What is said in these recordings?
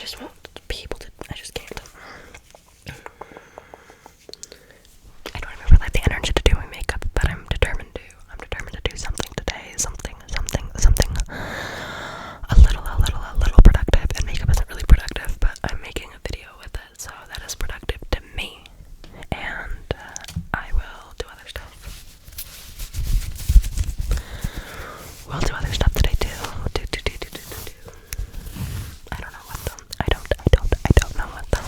just want people to, I just can't. I don't even really have the energy to do my makeup, but I'm determined to do something today, something a little productive, and makeup isn't really productive, but I'm making a video with it, so that is productive to me, and I will do other stuff. We'll do other stuff today too. I don't know what though. I don't know what though.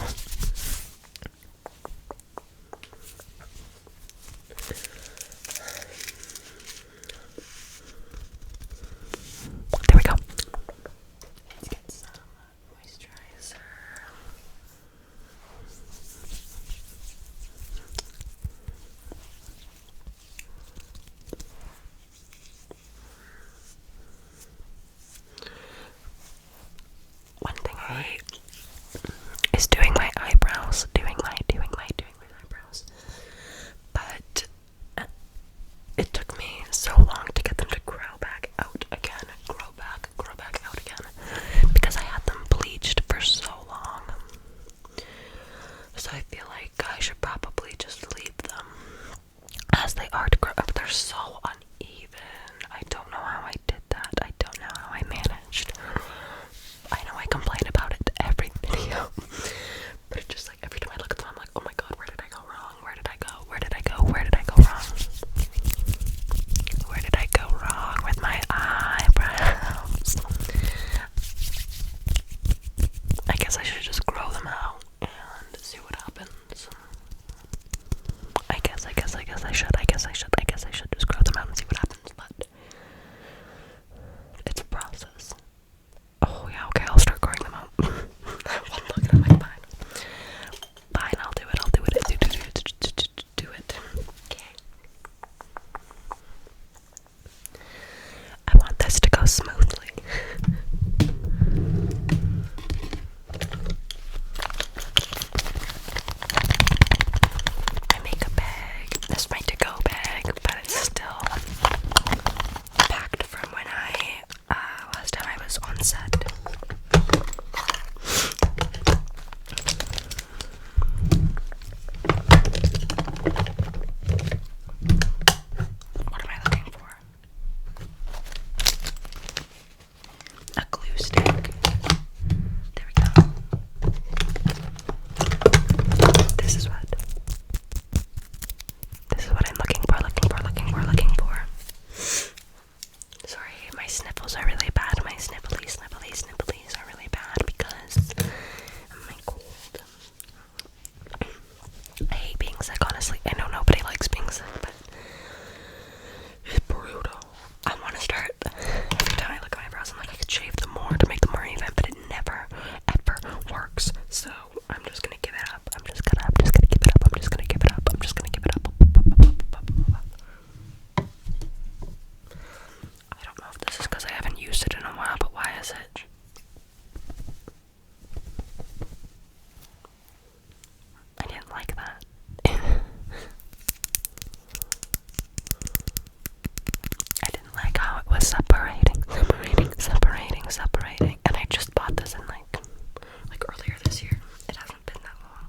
There we go. Let's get some moisturizer. One thing I hate is doing my eyebrows, doing my eyebrows. But it took me so long to get them to grow back out again, because I had them bleached for so long. So I feel like I should probably just leave them as they are to grow up. They're so uneven. I don't know how I did that. I don't know how I managed. I know I complain about it every video, but it's just like every time I look at them, I'm like, oh my god, where did I go wrong? Where did I go wrong? Where did I go wrong with my eyebrows? I guess I should just grow them out and see what happens. I guess I should just grow them out and see what happens, but it's a process. Oh yeah, okay, I'll start growing them out. One look and I'm like, fine, I'll do it. Do it. Okay. I want this to go smoothly. My makeup bag, this is my to-go bag, but it's still packed from when last time I was on set. What am I looking for? A glue stick. There we go. This is what I'm looking for. Sorry, my sniffles are really bad. My snifflies are really bad because of my cold. I hate being sick, honestly. I know nobody likes being sick, but it's brutal. I want to start, every time I look at my brows, I'm like, I could shave them more to make them more even, but it never, ever works. So I'm just gonna give it up. I'm just gonna give it up. I don't know if this is because I haven't used it in a while, but why is it? I didn't like that. I didn't like how it was separating. And I just bought this in like earlier this year. It hasn't been that long.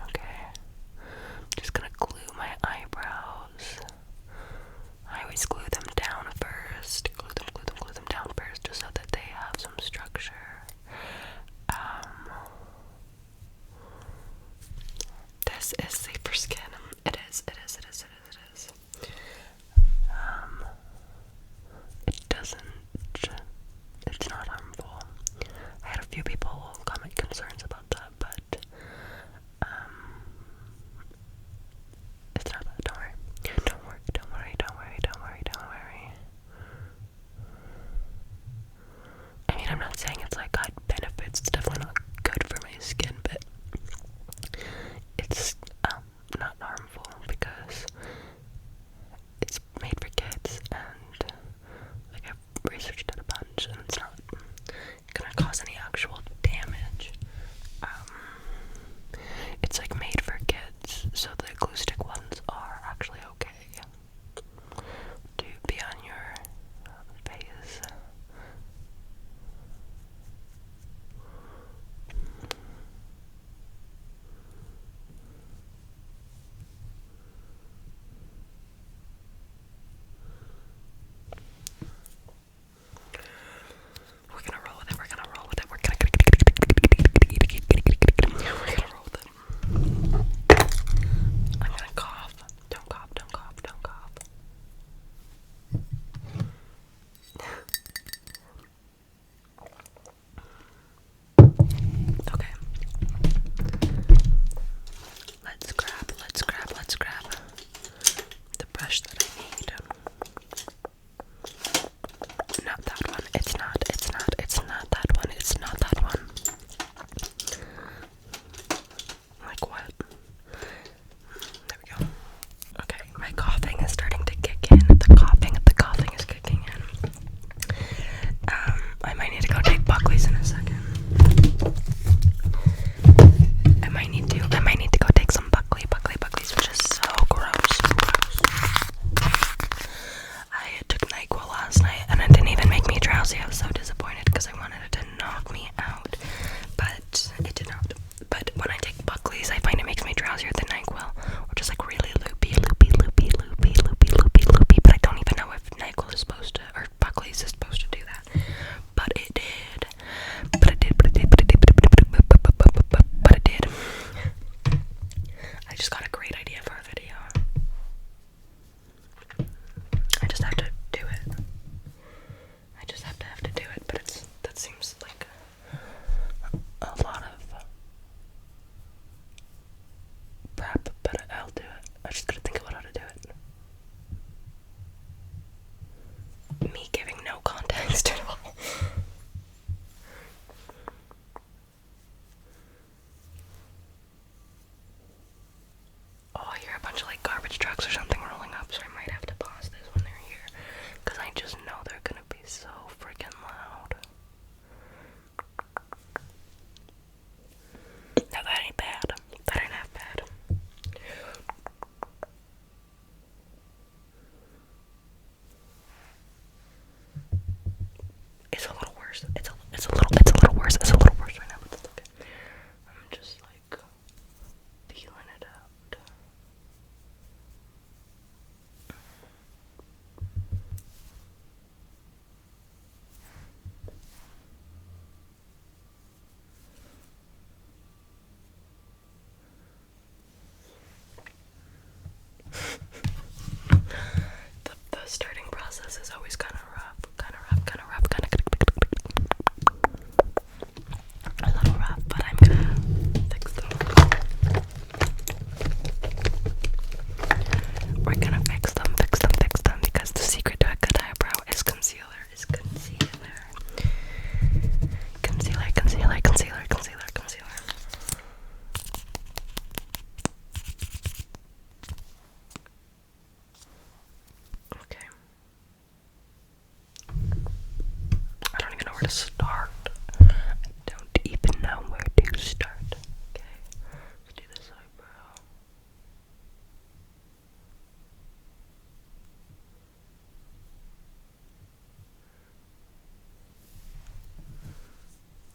Okay. I'm just gonna glue my eyebrows. I always glue them down first. Glue them down first just so that they have some structure. This is safe for skin. It is. It's not harmful. I had a few people comment concerns about that, but it's not bad. Don't worry. I mean, I'm not saying it's like got benefits. It's definitely not good for my skin, but it's not harmful because it's made for kids, and like I've researched it a bunch, and it's not gonna cause any actual damage. It's like made for kids, so the glue stick ones are actually okay to be on your face. garbage trucks or something rolling up, so I might have to pause this when they're here, because I just know they're gonna be so freaking loud. No, that ain't bad. That ain't half bad. It's a little worse. It's a little worse. It's a little worse right now, but that's okay. I'm just like feeling it out. The starting process is always kind of rough, a little rough, but I'm gonna fix them. We're gonna fix them, because the secret to a good eyebrow is concealer. Concealer. Okay. I don't even know where to start. I don't even know where to start. Okay, let's do this eyebrow.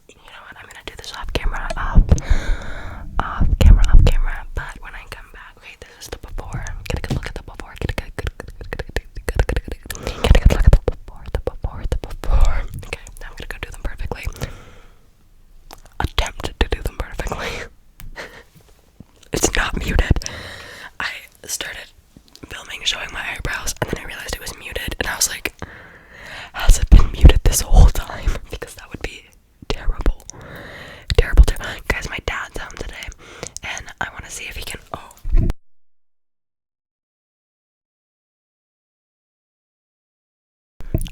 You know what? I'm gonna do this off camera, but when I come back, okay, this is the before. Get a good look at the before. Get a good look at the before. Okay, now I'm gonna go do them perfectly. Attempt to do them perfectly. It's not muted. I started filming showing my eyebrows, and then I realized it was muted, and I was like, has it been muted this whole time? Because that would be terrible. Guys, my dad's home today, and I want to see if he can. Oh.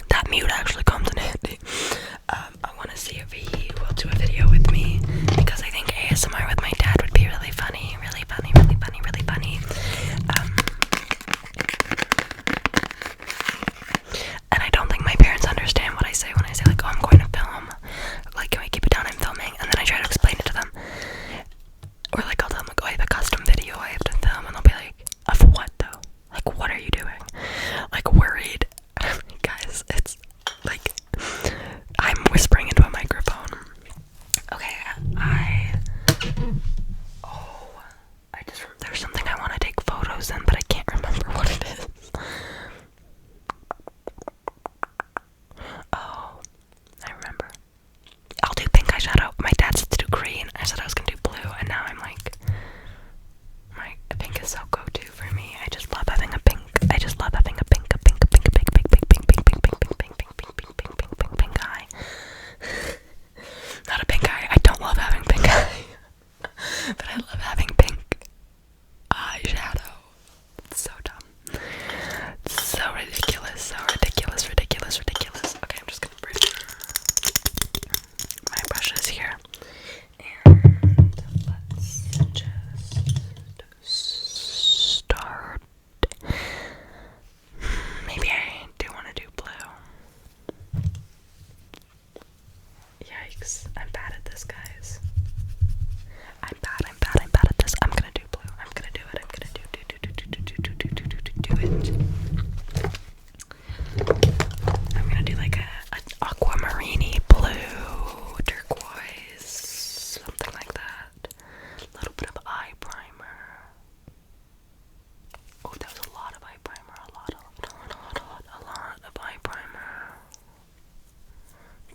That mute actually comes in handy. I want to see if he will do a video with me, because I think ASMR with my dad would be really funny. And I don't think my parents understand what I say when I say, like, oh, I'm going to film. Like, can we keep it down? I'm filming. And then I try to explain it to them. Or, like, I'll tell them, like, oh, I have a custom video I have to film. And they'll be like, of what, though? Like, what are you doing? Like, worried. Guys, it's, like, I'm whispering into a microphone. Okay, there's something I want to take photos in, but I can't remember what it is. Oh, I remember. I'll do pink eyeshadow. My dad said to do green. I said I was gonna do blue, and now I'm like, my pink is so go-to for me. I just love having a pink. I just love having a pink eye. Not a pink eye. I don't love having pink eye, but I love having pink eyeshadow. It's so dumb. So ridiculous. Okay, I'm just gonna bring my brushes here, and let's just start. Maybe I do want to do blue. Yikes, I'm bad at this, guys. I'm bad at this. I'm gonna do blue. I'm gonna do it. I'm gonna do it. I'm gonna do like an aquamarine blue, turquoise, something like that. A little bit of eye primer. Oh, that was a lot of eye primer. A lot of eye primer.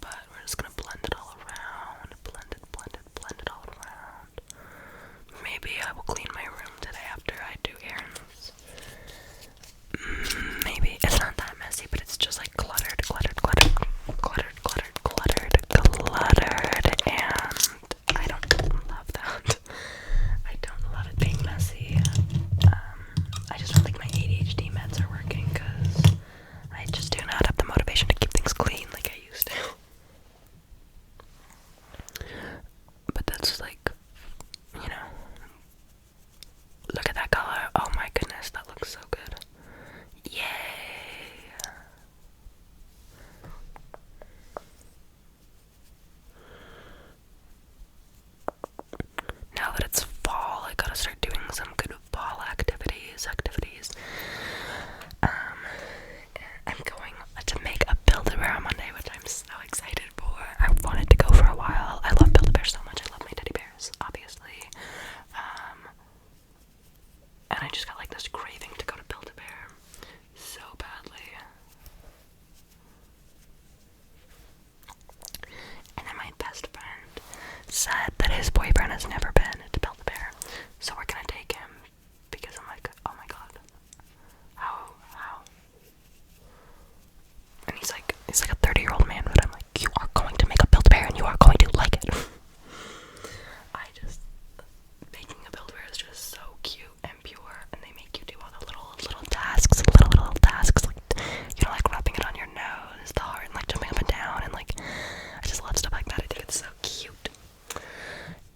But we're just gonna blend it all around. Blend it. that it's fall, I gotta start doing some good fall activities. I'm going to make a Build-A-Bear on Monday, which I'm so excited for. I've wanted to go for a while. I love Build-A-Bear so much. I love my teddy bears, obviously. And I just got like this craving to go to Build-A-Bear so badly. And then my best friend said that his boyfriend has never been to Build-A-Bear, so we're gonna take him because I'm like, oh my god, how? And he's like a 30-year-old man, but I'm like, you are going to make a Build-A-Bear and you are going to like it. Making a Build-A-Bear is just so cute and pure, and they make you do all the little tasks, little tasks, like, you know, like rubbing it on your nose, the heart, and like jumping up and down, and like, I just love stuff like that. I think it's so cute.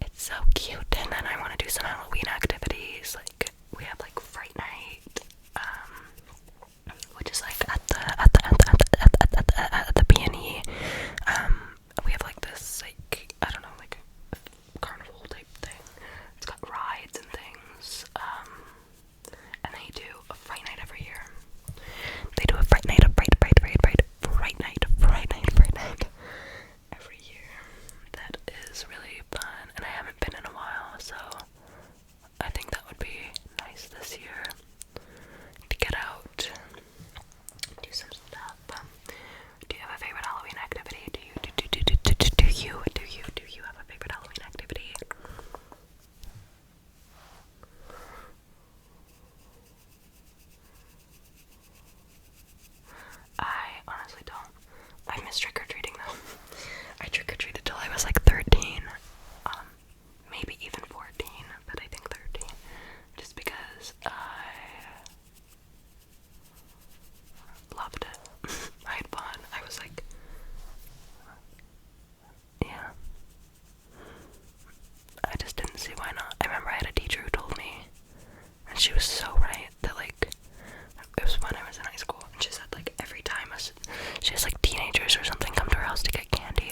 It's so cute. And then I want to do some Halloween activities, like, we have like Fright Night, which is like at the B&E. We have like this, like, I don't know, like carnival type thing. It's got rides and things. And they do a Fright Night every year. They do a Fright Night, Fright Night every year. That is really fun, and I haven't been in a while, so I think that would be nice this year to get out, do some stuff. Do you have a favorite Halloween activity? Do you have a favorite Halloween activity? I honestly don't. I miss trick-or-treating though. I trick-or-treated till I was like 13, maybe even 14, but I think 13, just because I loved it. I had fun. I was like, yeah, I just didn't see why not. I remember I had a teacher who told me, and she was so right, that like, it was when I was in high school, and she said like every time she has like teenagers or something come to her house to get candy,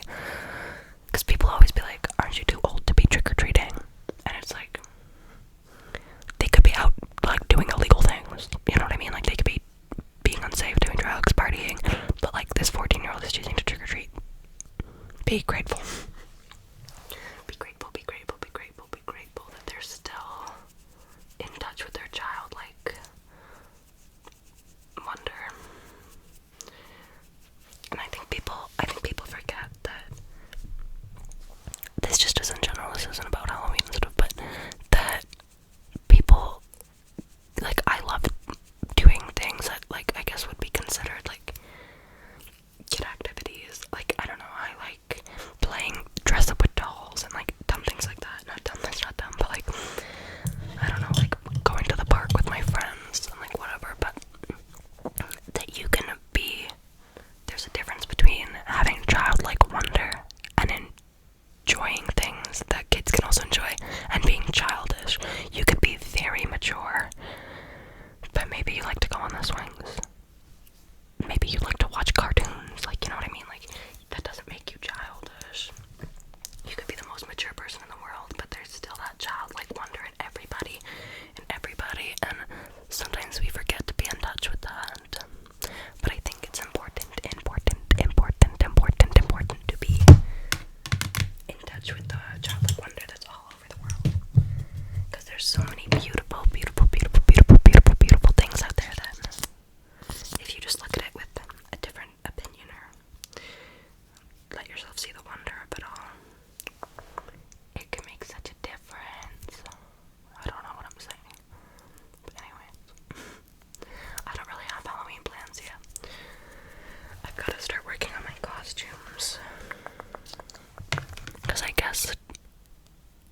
because people always be like, aren't you too old to be trick-or-treating? And it's like, they could be out like doing illegal things, you know what I mean? Like they could be being unsafe, doing drugs, partying, but like this 14-year-old is choosing to trick-or-treat. Be grateful. Be grateful that they're still in touch with their childlike wonder. And I think people forget that this just isn't general, this isn't about Halloween and stuff, but that people, like, I love doing things that, like, I guess would be considered, like, kid activities. Like, I don't know, I like playing dress up with dolls and, like, dumb things like that. Not dumb, that's not dumb, but, like, I don't know, like, going to the park with my friends and, like, whatever, but that you can be, there's a difference between having childlike wonder and enjoying things that kids can also enjoy, and being childish. You could be very mature, but maybe you like to go on the swings. Maybe you like to watch cartoons, like, you know what I mean? Like, that doesn't make you childish. You could be the most mature person in the world, but there's still that childlike wonder in everybody, and sometimes we forget to be in touch with that. But I think it's important to be in touch with the childlike wonder that's all over the world. Because there's so many beautiful things out there that, if you just look at it with a different opinion, or let yourself see the wonder of it all, it can make such a difference. I don't know what I'm saying. But anyways, I don't really have Halloween plans yet. I've got to start working on my costumes, because I guess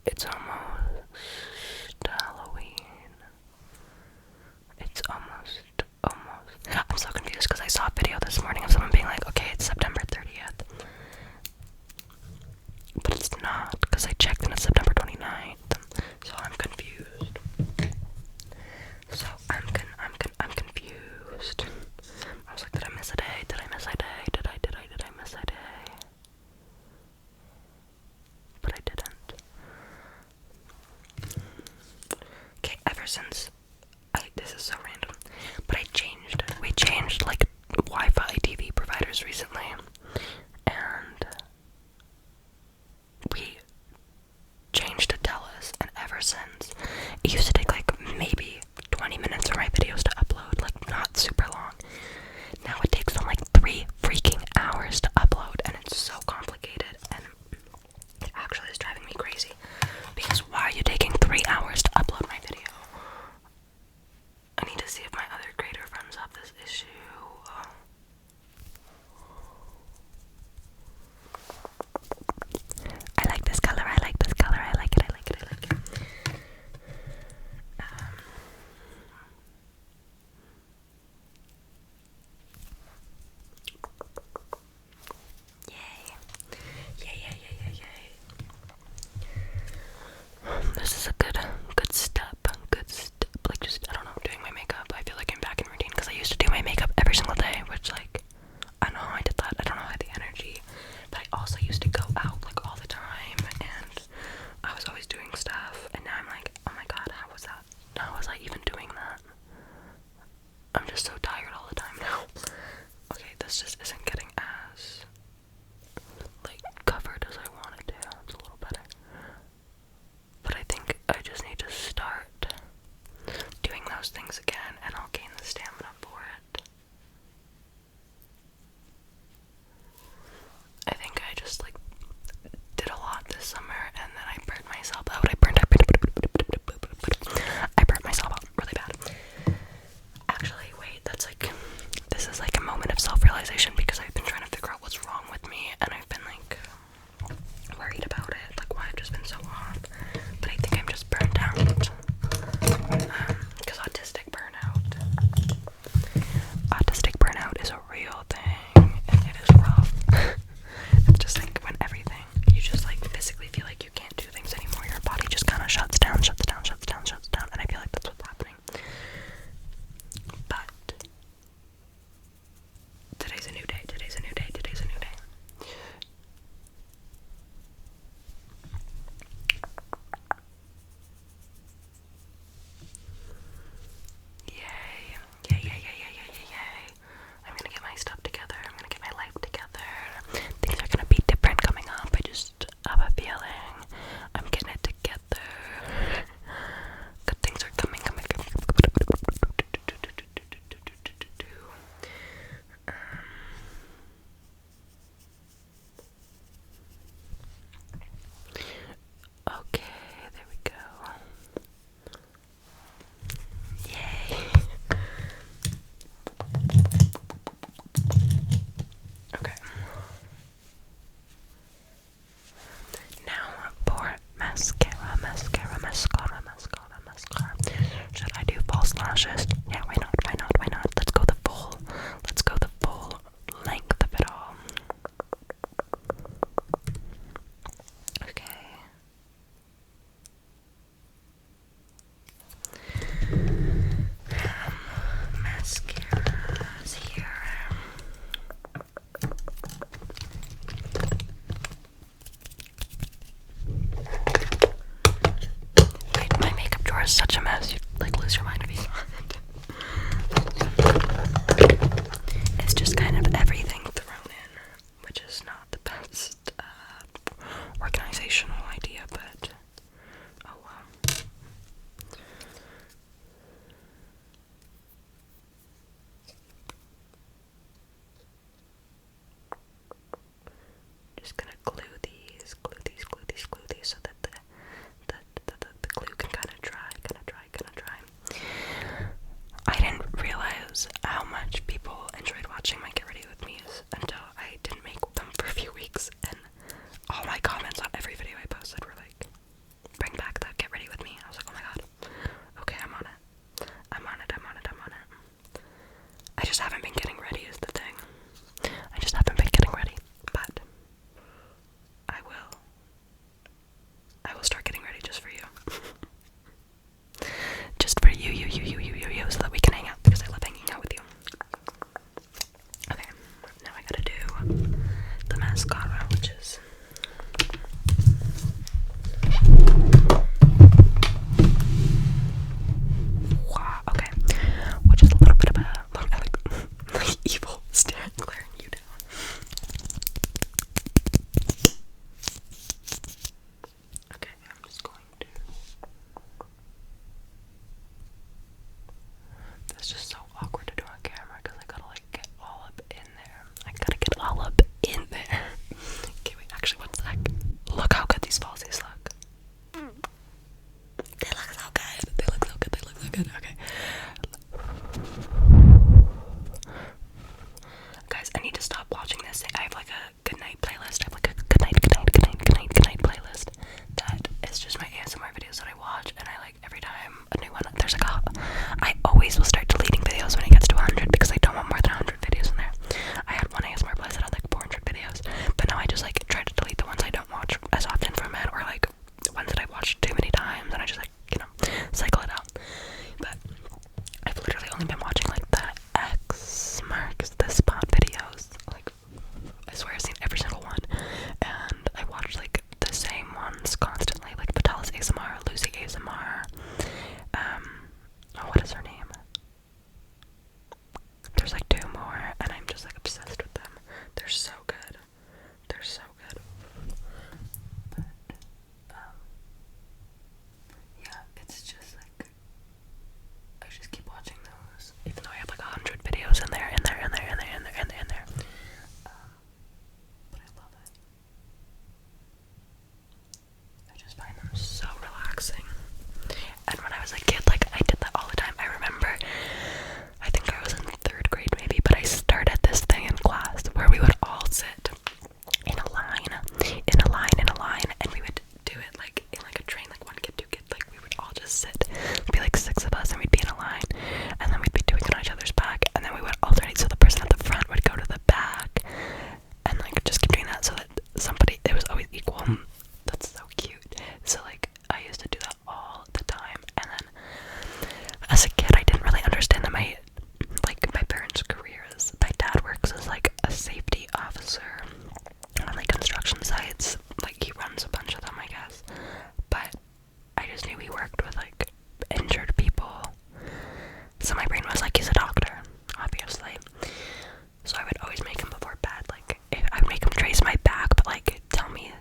it's almost Halloween. since this is so random, but we changed like Wi-Fi TV providers recently, and we changed to Telus, and ever since, it used to take like maybe 20 minutes for my videos to upload, like not super long. Now it takes them like 3 freaking hours to upload, and it's so complicated, and it actually is driving me crazy, because why are you taking 3 hours to upload my video? constantly, like Patel's ASMR, Lucy ASMR, what is her name? There's like 2 more, and I'm just like obsessed with them. They're so good. They're so good. But, yeah, it's just like, I just keep watching those, even though I have like 100 videos in there. But I love it. I just find them so relaxing. And when I was a kid, like, I did that all the time. I remember, I think I was in 3rd grade maybe, but I started this thing in class where we would all sit in a line, and we would do it like in like a train, like 1 kid, 2 kid, like we would all just sit. It'd be like 6 of us, and we'd be in a line, and then we'd be doing it on each other's back, and then we would alternate, so the person at the front would go to the back, and like just keep doing that so that somebody, it was always equal. That's so cute. So like, I used to do that all the time, and then as a kid I didn't really understand that my parents' careers. My dad works as like a safety officer on like construction sites, like he runs a bunch of them, I guess, but I just knew he worked with like injured people, so my brain was like, he's a doctor, obviously. So I would always make him before bed, like I would make him trace my back, but like tell me,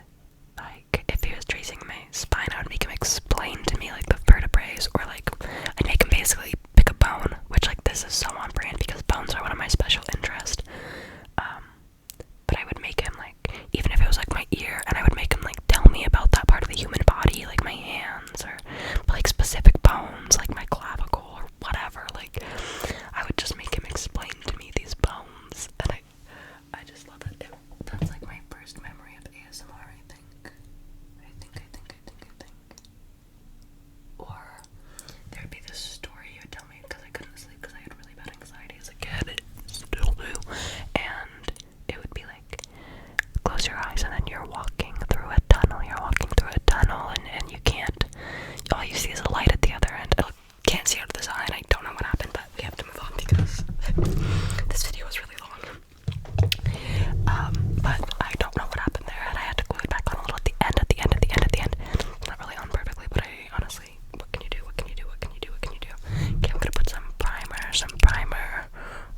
like if he was tracing my spine, I would make him explain to me like the vertebrae, or like I'd make him basically pick a bone, which like this is so on brand because bones are one of my special interests. But I would make him like, even if it was like my ear, and I would make him like tell me about that part of the human body, like my hands, or like specific bones, like my clavicle or whatever. Like I would just make him explain to me these bones, and I just love it. That's like my first memory of ASMR, I think. Or there'd be this story he would tell me because I couldn't sleep because I had really bad anxiety as a kid. Still do. And it would be like, close your eyes and then you're walking through a tunnel. And you can't, all you see is a light at the other end. I can't see out of this eye, and I don't know what happened, but we have to move on because this video is really long. But I don't know what happened there, and I had to glue it back on a little at the end. Not really on perfectly, but I honestly, what can you do? Okay, I'm gonna put some primer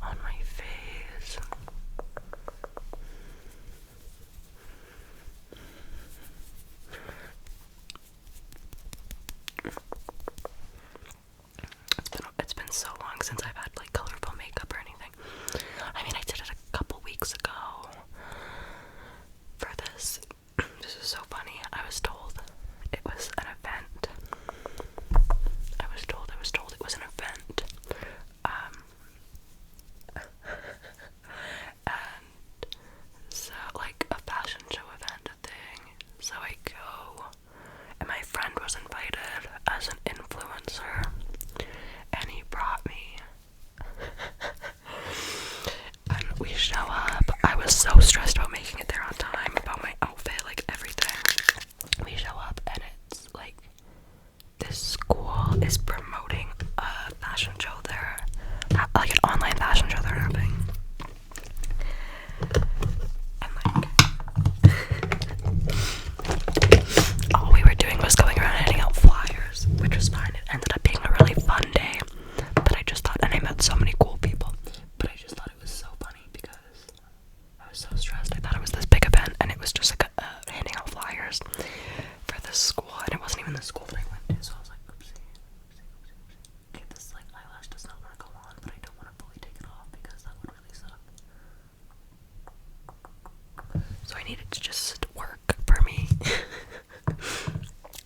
on my face. It's been so long since I've had like colorful makeup or anything. I mean, I did it a couple weeks ago for this. This is so funny. I was told it was an event. I was told it was an event. And so like a fashion show event thing. So I go, and my friend was invited as an influencer, and he brought me. And we show up. I was so stressed about making it there on time, about my outfit, like everything. We show up, and it's like this school is promoting a fashion show there, like an online fashion show they're having. And like, all we were doing was going around handing out flyers, which was fine. It ended up being a really fun day, but I just thought, and I met so many cool people, but I just thought it was so funny because I was so stressed. I thought it was this big event, and it was just like handing out flyers for this school, and it wasn't even the school that I went to, so I was like, oopsie. Okay, this like eyelash does not want to go on, but I don't want to fully take it off because that would really suck. So I needed to just work for me.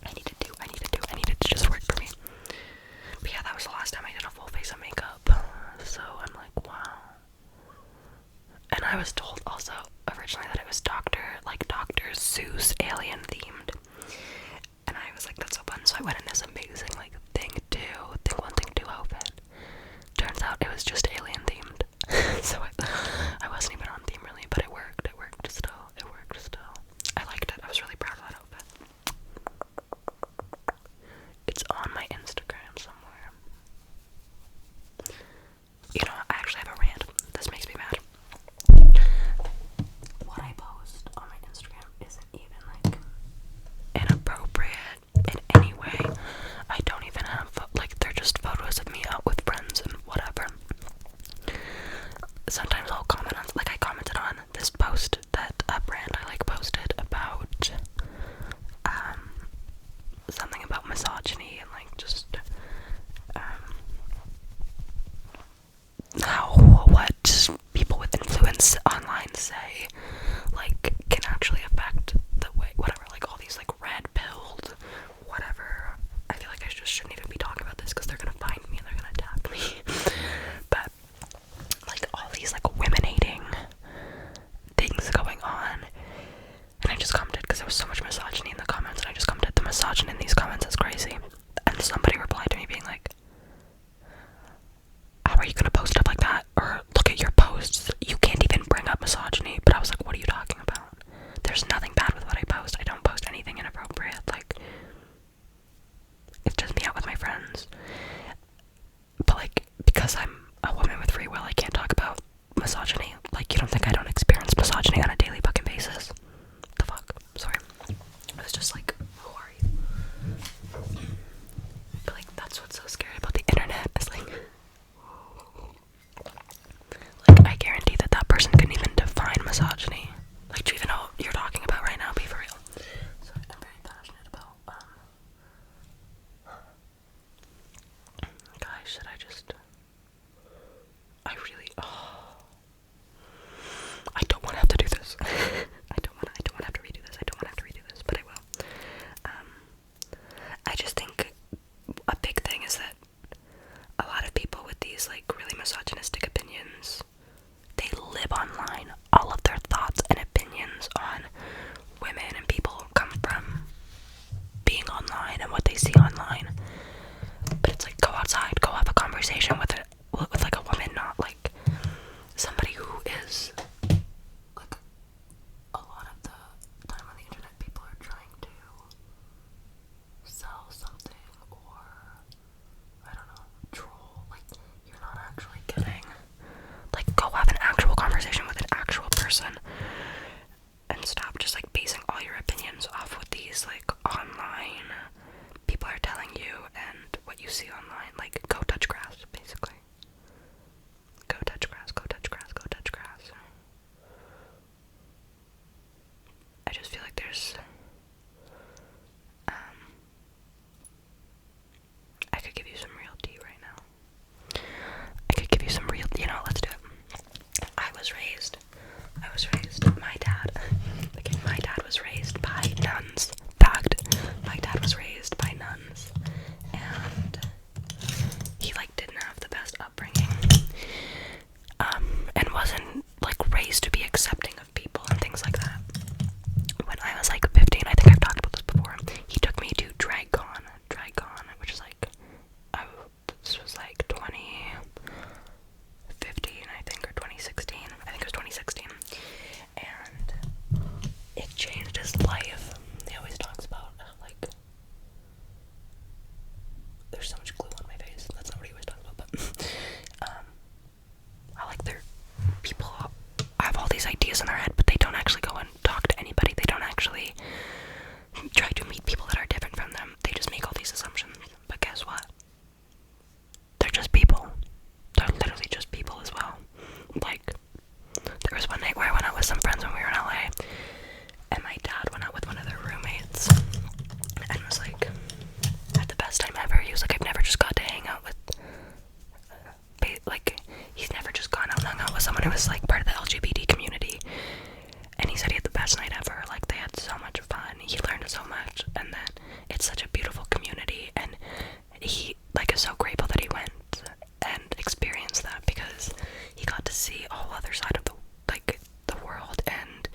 I needed to just work for me. But yeah, that was the last time I did a full face of makeup. So I'm like, wow. And I was told also originally that it was Dr. Seuss alien themed. And I was like, that's so fun. So I went in this amazing like thing 2 outfit. Turns out it was just alien themed. So I wasn't even on theme really, but it worked still. I liked it. I was really proud of that outfit. It's on my Instagram somewhere. You know, I actually have a rant. This makes me mad. What I post on my Instagram isn't even like inappropriate. see online, like, go touch grass, basically. Go touch grass, go touch grass, go touch grass. I just feel like there's, I could give you some real tea right now. I could give you some real, let's do it. I was raised, my dad was raised by nuns. Fact, my dad was raised by nuns, and he, like, didn't have the best upbringing, and wasn't, like, raised to be accepting of people and things like that. When I was, like, 15, I think I've talked about this before, he took me to DragCon, which is, like, this was, like, 2015, I think, or 2016, I think it was 2016, and it changed his life. He always talks about, like, there's so much glue on my face, that's not what he always talks about, but, I like their people have all these ideas in their head, but they don't actually go and talk to anybody. They don't actually try to meet people that are different from them. They just make all these assumptions. But guess what? They're just people. They're literally just people as well. Like, there was one night where I went out with some friends when we were in LA, and my dad went out with one of their roommates, and was like, had the best time ever. He was like, I've never just got to hang out with, like, he's never just gone out and hung out with someone who was, like, part of the LGBT community, and he said he had the best night ever. Like, they had so much fun, he learned so much, and that it's such a beautiful community, and he, like, is so grateful that he went and experienced that, because he got to see a whole other side of the world, and,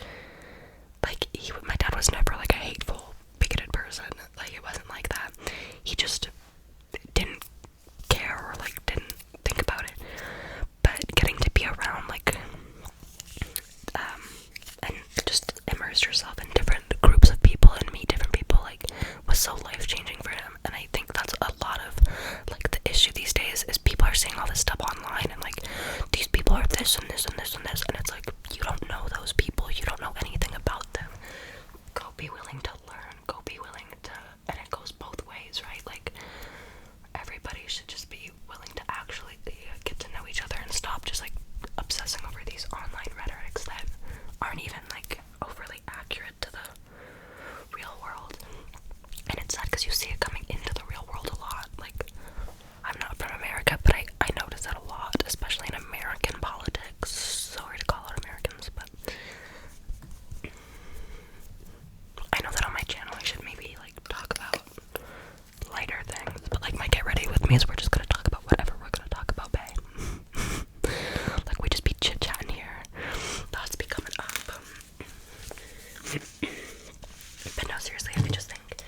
like, my dad was never, like, a hateful, bigoted person. Like, it wasn't like that. He just didn't care, or, like, didn't think about it. But getting to be around, like, and just immerse yourself in different groups of people and meet different people, like, was so life-changing for him. And I think that's a lot of, like, the issue these days, is people are seeing all this stuff online, and, like, these people are this and this and this and this, and it's like, you don't know those people, you don't know anything about them. Go be willing to learn, go be willing to, and it goes both ways, right? Like, everybody should just be willing to actually get to know each other and stop just, like, obsessing over these online rhetorics that aren't even, like, overly accurate to the real world. And it's sad because you see it coming into the real world a lot. Like, I'm not from America, but I notice that a lot, especially in American politics. Sorry to call out Americans, but I know that on my channel I should maybe, like, talk about lighter things, but, like, my get ready with me is we're just gonna talk about whatever we're gonna talk about, babe. Like, we just be chit-chatting here. Thoughts be coming up. But no, seriously, I just think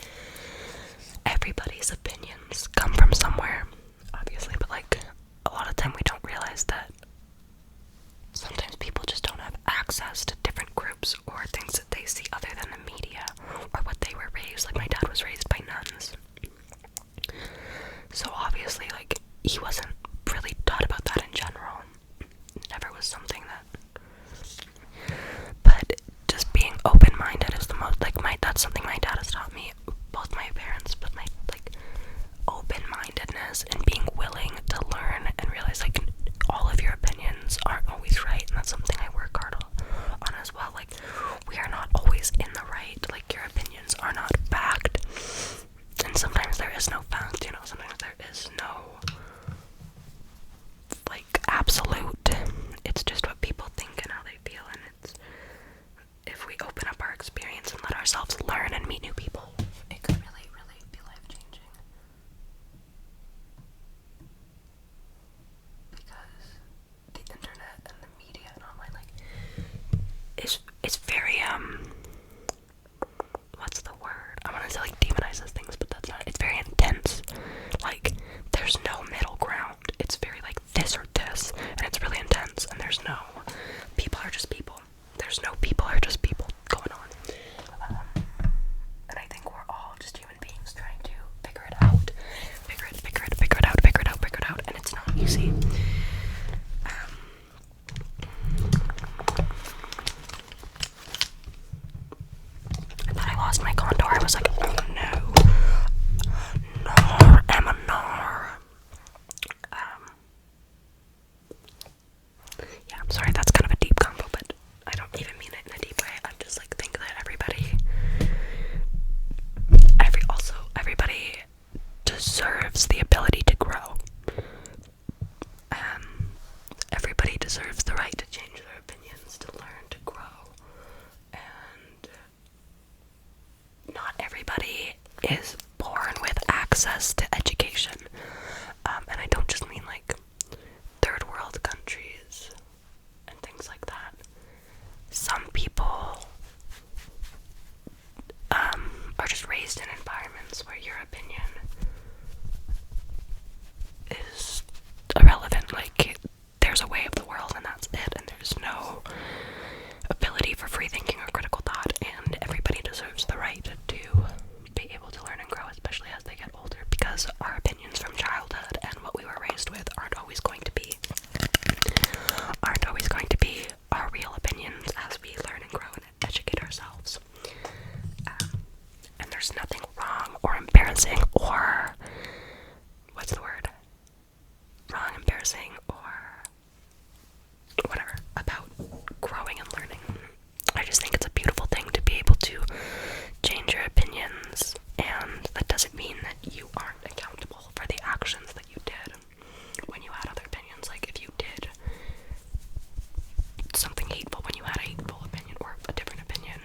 everybody's opinions come from somewhere, obviously, but, like, a lot of time we don't realize that sometimes people just don't have access to different groups or things that they see other than the media or what they were raised. Like, my dad was raised by nuns, so obviously, like, he wasn't really taught about that in general. Never was something that, but just being open-minded is the most, like, that's something my dad has taught me, both my parents, but my, like, open-mindedness and being willing to learn and realize, like, all of your opinions aren't always right, and that's something I work hard on as well. Like, we are not always in the right. Like, your opinions are not backed deserves the ability to grow. Everybody deserves the right to change their opinions, to learn, to grow. And not everybody is born with access to education. And I don't just mean like third world countries and things like that. Some people are just raised in environments where your opinion is irrelevant. Like, there's a way of the world and that's it, and there's no ability for free thinking or critical thought, and everybody deserves the right to be able to learn and grow, especially as they get older, because our opinions from childhood and what we were raised with aren't always going to be our real opinions as we learn and grow and educate ourselves. And there's nothing wrong or embarrassing or embarrassing or whatever about growing and learning. I just think it's a beautiful thing to be able to change your opinions, and that doesn't mean that you aren't accountable for the actions that you did when you had other opinions. Like, if you did something hateful when you had a hateful opinion or a different opinion,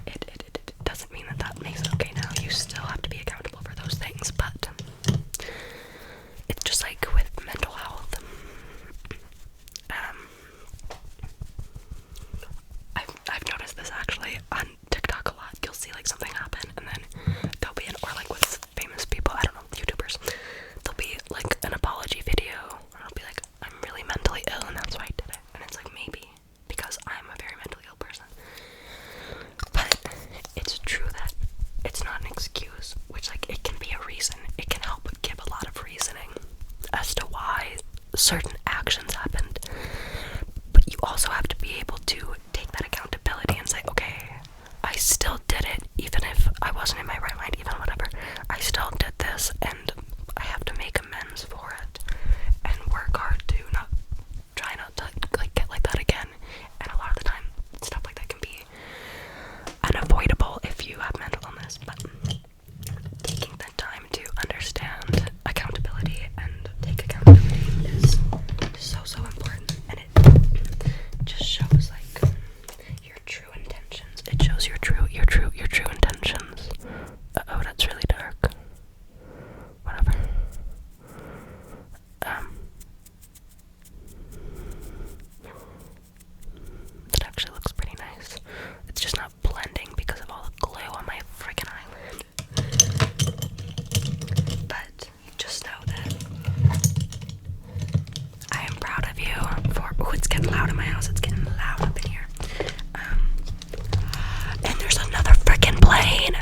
it doesn't mean that makes it okay now. You still have to be accountable for those things, but it's just like with mental health. I've noticed this actually on TikTok a lot. You'll see like something happen, and then there'll be or like with famous people, I don't know, YouTubers, there'll be like an apology video, and it'll be like, I'm really mentally ill and that's why I did it. And it's like, maybe because I'm a very mentally ill person. But it's true that it's not an excuse, which like it can be a reason. It can help give a lot of reasoning as to why certain actions happened. But you also have to be able to take that accountability and say, okay, I still did it, even if I wasn't in my right mind, even whatever. I still did this, and I have to make amends for it and work hard to try not to like get like that again. And a lot of the time, stuff like that can be unavoidable if you have mental illness. But taking the time to understand accountability and take accountability is so important, and it just shows like your true intentions. It shows your true intentions. Oh, that's really dark. Whatever. That actually looks pretty nice. It's just not blending because of all the glue on my freaking eyelid. But just know that I am proud of you for. Oh, it's getting loud in my house. It's getting loud up in here. And there's another freaking plane.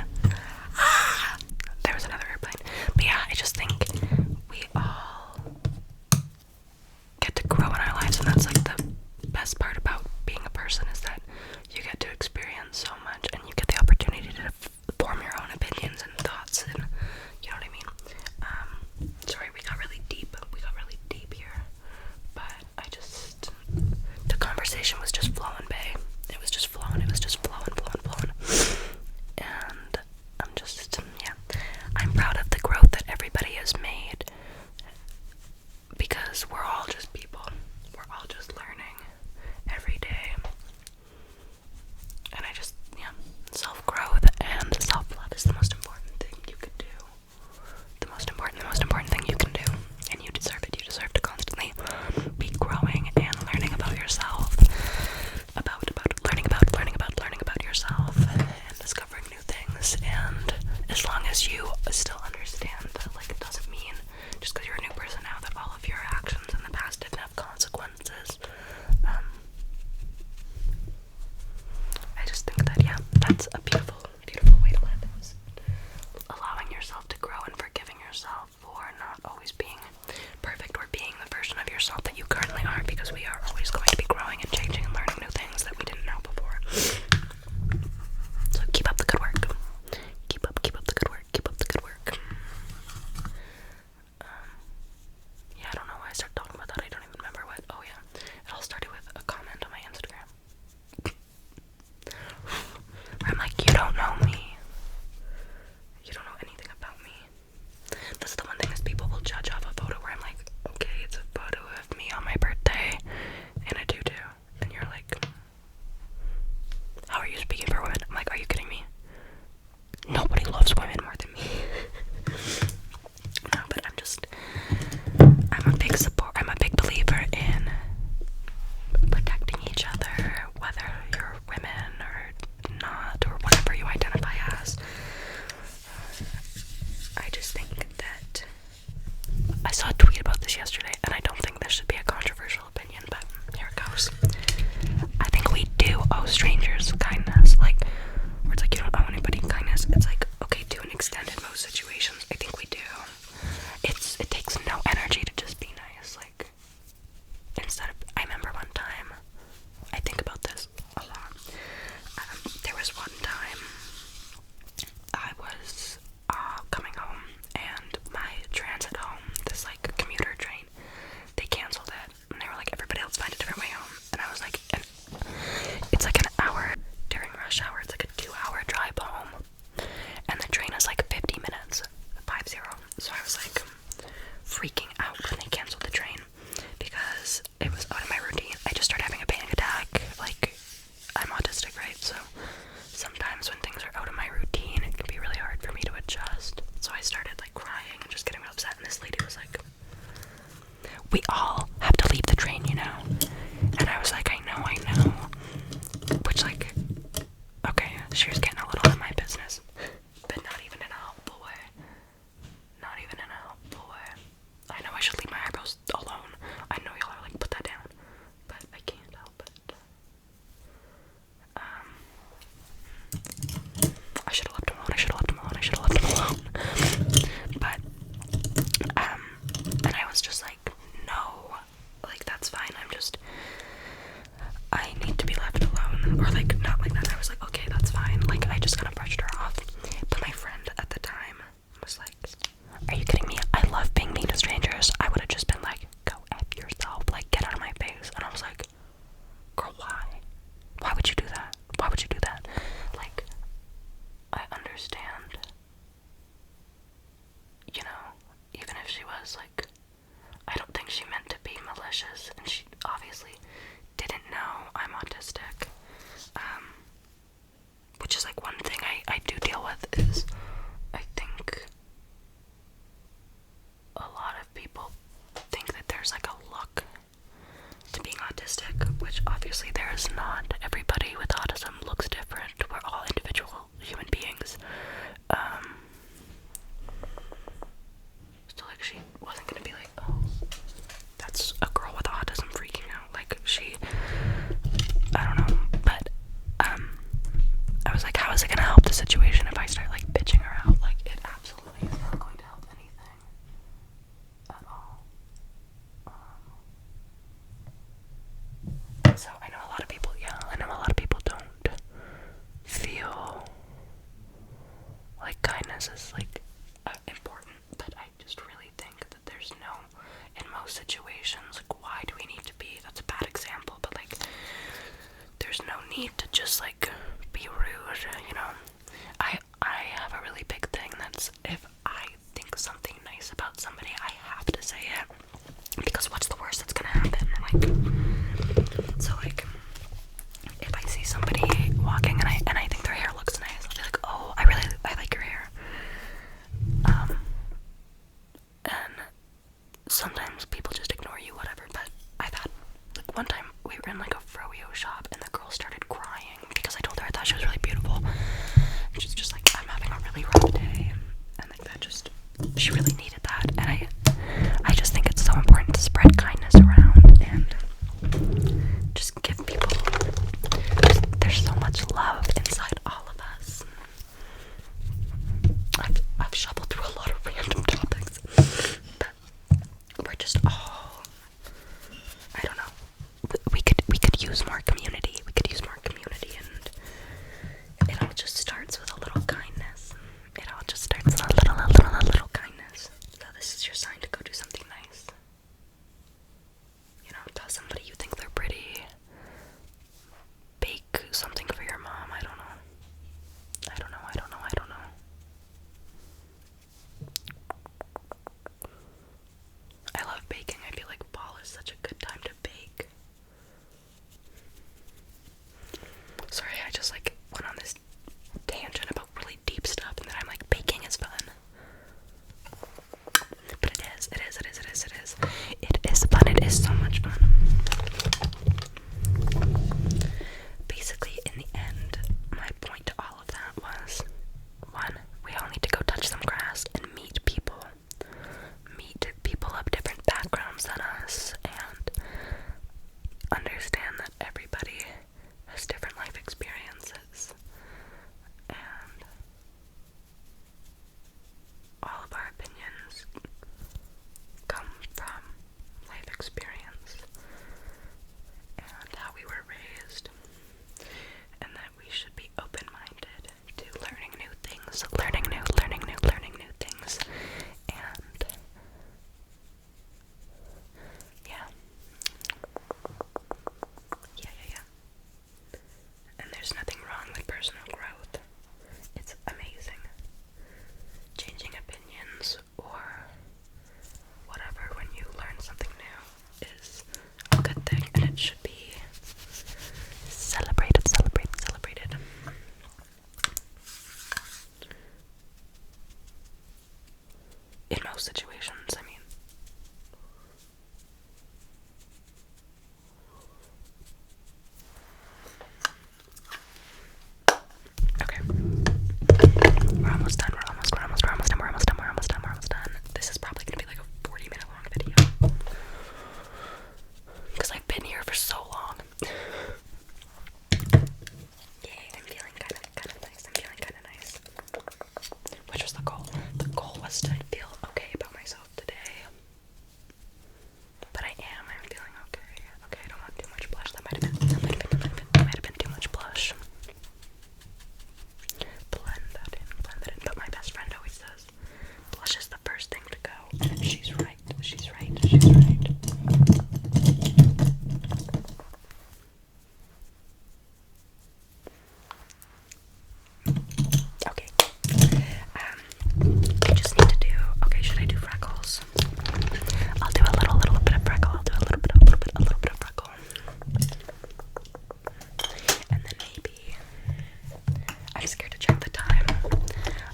There was another airplane. But yeah, I just think we all get to grow in our lives, and that's like the best part about being a person, is that you get to experience so much, and you get the opportunity to form your own opinions and thoughts, and you know what I mean. Sorry, we got really deep here, but the conversation was just flowing, babe. It was just flowing, and I'm proud of the growth that everybody has made, because we're all just people. We're all just learning every day. And self-growth and self-love is the most important thing you could do. The most important thing you can do. And you deserve it. You deserve to constantly be growing and learning about yourself. Learning about yourself and discovering new things. And as long as you still understand that, like, it doesn't mean just because you're a new person now that all of your actions in the past didn't have consequences. I just think that, yeah, that's a beautiful way to live, is allowing yourself to grow and forgiving yourself for not always being perfect or being the version of yourself that you currently are, because we are always going to be growing and changing and learning new things that we didn't know before. So keep up the good work. Keep up the good work. we all have to leave the train, you know? And I was like, I know. Which, like, okay, she was getting a little in my business, but not even in a helpful way. Not even in a helpful way. I know I should leave my eyebrows alone. I know y'all are like, put that down, but I can't help it. I should have left him alone. But, and I was just like, no, like, that's fine. I need to be left alone. Or, like, not like that. I was like, okay, that's fine. Like, I just kind of brushed her off. But my friend at the time was like, are you kidding me? I love being mean to strangers. I would have just been like, go F yourself. Like, get out of my face. And I was like, girl, why? Why would you do that? Why would you do that? Like, I understand, you know, even if she was, like, I don't think she meant to be malicious, and she obviously didn't know I'm autistic, which is, like, one thing I do deal with is, I think a lot of people think that there's, like, a look to being autistic, which obviously there is not. Everybody with autism looks different. We're all individual human beings. So, like, she wasn't gonna be like, oh, that's a girl with autism freaking out. Like, I don't know, but, I was like, how is it gonna help the situation if I start, like, bitching her out? Like, it absolutely is not going to help anything at all. So, I know a lot of people don't feel like kindness is, like, important, but I just really think that there's no, in most situations, like, why do we need to be, that's a bad example, but, like, there's no need to just, like, be rude, you know? I have a really big thing that's, if I think something nice about somebody, I have to say it, because what's the worst that's gonna happen? Like, so, like, if I see somebody walking and I think their hair looks nice, I'll be like, oh, I like your hair. And sometimes people just ignore you, whatever, but I've had, like, one time we were in, like, a froyo shop and the girl started crying because I told her I thought she was really beautiful. And she's just like, I'm having a really rough day. And, like, that just, she really needed that. And I just think it's so important to spread kindness around and just give people, there's so much love inside all of us. I've shuffled through a lot of random topics, but we're just all, I don't know, we could use more community. We could use more community, and it all just starts with a little kindness. It all just starts with a little kindness. So this is your sign to go do something nice. You know, tell somebody you think they're pretty. Bake something for your mom. I don't know. I love baking. I feel like fall is such a good time to bake. Sorry, I just, like, went on this tangent about really deep stuff, and then I'm like, baking is fun. But it is. It is fun. It is so much fun. Basically, in the end, my point to all of that was, one, we all need to go touch some grass and meet people of different backgrounds than us, and understand that everybody has different life experiences, and all of our opinions come from life experience and how we were raised, and that we should be open-minded to learning new things, learning new things, and yeah. And there's nothing wrong with personal growth. It's amazing. Changing opinions or whatever when you learn something new is a good thing, and it should be celebrated. In most situations, I mean. just feel okay about myself today. But I'm feeling okay. Okay, I don't want too much blush. That might have been too much blush. Blend that in. But my best friend always says, blush is the first thing to go. And she's right. She's right. Okay. I just need to do. Okay, should I do freckles? I'll do a little bit of freckle. I'll do a little bit of freckle. And then maybe I'm scared to check the time.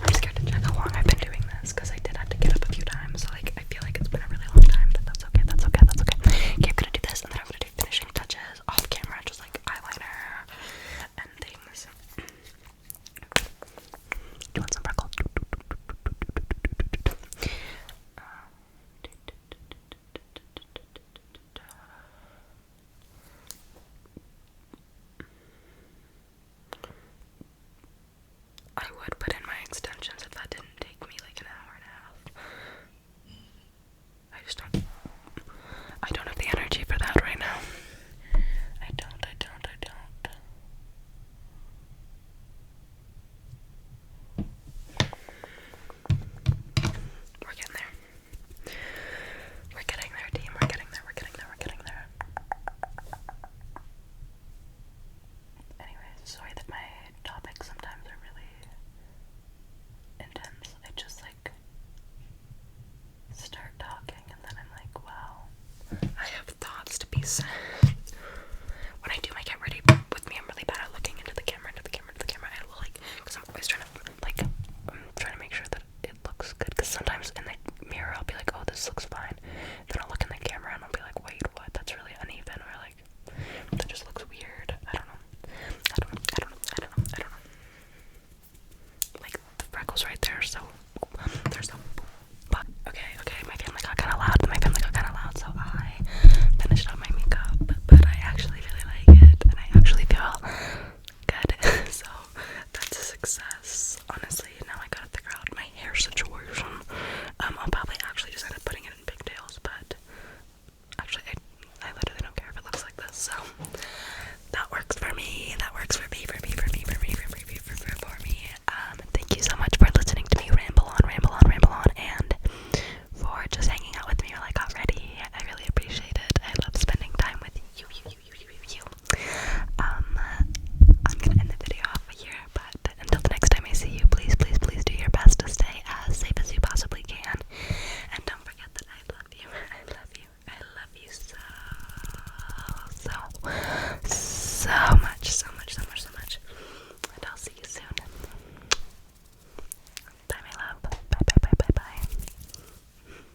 I'm scared to check how long I've been doing this because I did have to get up a few times. So like I feel like it's been a really long time, but that's okay. Okay, I'm gonna do this and then I'm gonna do finishing touches off camera, just like eyeliner and things. Do you want some freckles? I would put in my extensions if that didn't take me like an hour and a half. I don't have the energy for that right now. I don't. We're getting there. We're getting there, team. We're getting there. Anyways, sorry that my topics sometimes are really intense. I just like start talking and then I'm like, wow, I have thoughts to be said. When I do my get ready with me, I'm really bad at looking into the camera. I will like, because I'm always trying to make sure that it looks good. Because sometimes in the mirror I'll be like, oh, this looks fine. Then I'll look in the camera and I'll be like, wait, what? That's really uneven. Or like, that just looks weird. I don't know. Like the freckles right there, so they're so